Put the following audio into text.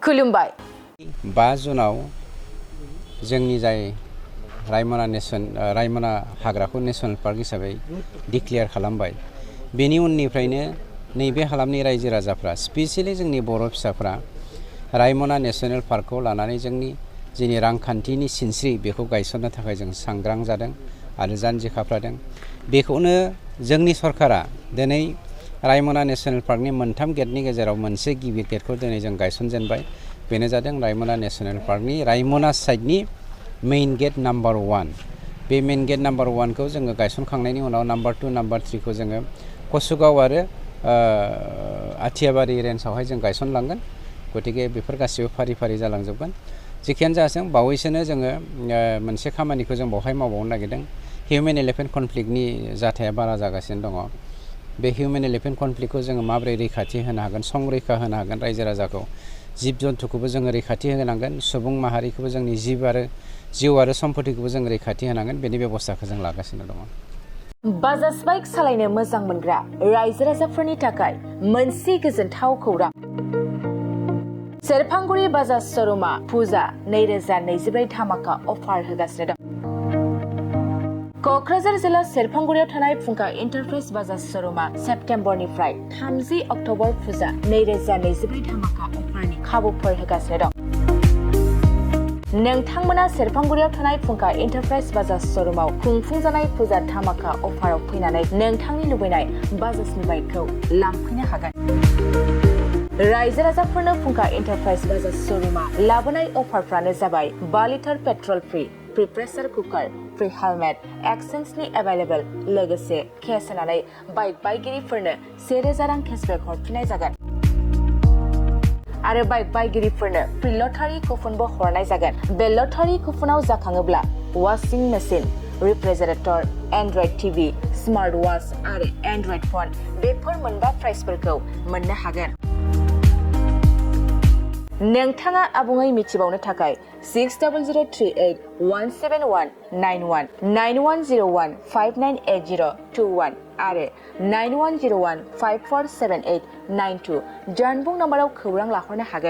खुलुमबाय 5 जुनाव जोंनि जाय रायमना हाग्राखौ नेशनेल पार्क हिसाबै डिक्लेयार खालामबाय बेनि उननिफ्रायनो नैबे हालामनि रायजो राजाफ्रा स्पेसियली जोंनि बर' फिसाफ्रा रायमना नेशनेल पार्कखौ लानानै जोंनि रांखान्थिनि सिनस्रि बेखौ गायसननो थाखाय जों सांग्रां जादों आरो जानजि खाफ्रादों। बेखौनो जोंनि सरकारा दिनै रायमना नेशनेल पार्कनि मोनथाम गेटनि गेजेराव मोनसे गिबि गेटखौ दिनै जों गायसनजेनबाय। बेनो जादों रायमना नेशनेल पार्कनि रायमना साइडनि मेइन गेट नाम्बार 1। बे मेइन गेट नाम्बार 1 खौ जोङो गायसनखांनायनि उनाव नाम्बार 2 नाम्बार 3 खौ जोङो कसुगाव आरो आथियाबारि रेन्जआवहाय जों गायसनलांगोन। गतिके बेफोर गासिबो फारि फारि जालांजोबगोन। जेखियानो जाथों बावैसोनो जोङो मोनसे खामानिखौ जों बेवहाय मावबावनो नागिरदों। हिउमेन एलिफेन्ट कनफ्लिक्टनि जाथाया बारा जागासिनो दङ। बे हिउमेन एलिफेन्ट कनफ्लिक्टखौ जोङो माबोरै रैखाथि होनो हागोन, संरैखा होनो हागोन रायजो राजाखौ, जिब जन्थुखौबो जोङो रैखाथि होनांगोन, सुबुं माहारिखौबो जोंनि जिउ आरो सम्पतिखौबो जों रैखाथि होनांगोन। बेनि बेबस्थाखौ जों लागासिनो दङ। बाजाज बाइक सालायनो मोजां मोनग्रा रायजो राजाफोरनि थाखाय मोनसे गोजोनथाव खौरां। सेरफांगुरि बाजाज श'रुमा फुजा 2024 धामाका अफार होगासिनो दं। क'क्राझार जिल्ला सेरफांगुरियाव थानाय फुंखा इन्टारप्राइज बाजाज श'रुमा सेप्तेम्बरनिफ्राय 30 अक्ट'बर फुजा 2024 धामाका अफारनि खाबुफोर होगासिनो दं। नोंथांमोना सेरफांगुरियाव थानाय फुंखा इन्टारप्राइज बाजाज श'रुमाव खुंफुंजानाय फुजा धामाका अफाराव फैनानै नोंथांनि लुबैनाय बाजाजनि बाइकखौ लांफैनो हागोन। रायजो राजाफोरनो फुंखा इन्टारप्राइज बाजाज श'रुमा लाबोनाय अफारफ्रानो जाबाय 5 litre petrol free pressure cooker, free helmet, एक्सचेन्जनि एभेलेबल, लोगोसे केस होनानै बाइक बायगिरिफोरनो 1000 रां केसबेक हरफिननाय जागोन। आरो बाइक बायगिरिफोरनो फ्रि लटारि कुपनबो हरनाय जागोन। बे लटारि कुपनाव जाखाङोब्ला washing machine, refrigerator, android TV, smart watch आरो एन्ड्रइड फन बेफोर मोनबा प्राइजफोरखौ मोननो हागोन। नोंथाङा आबुङै मिथिबावनो थाखाय 6003817191 9101598021 आरो 9101547892 जानबुं नाम्बाराव खौरां लाहरनो हागोन।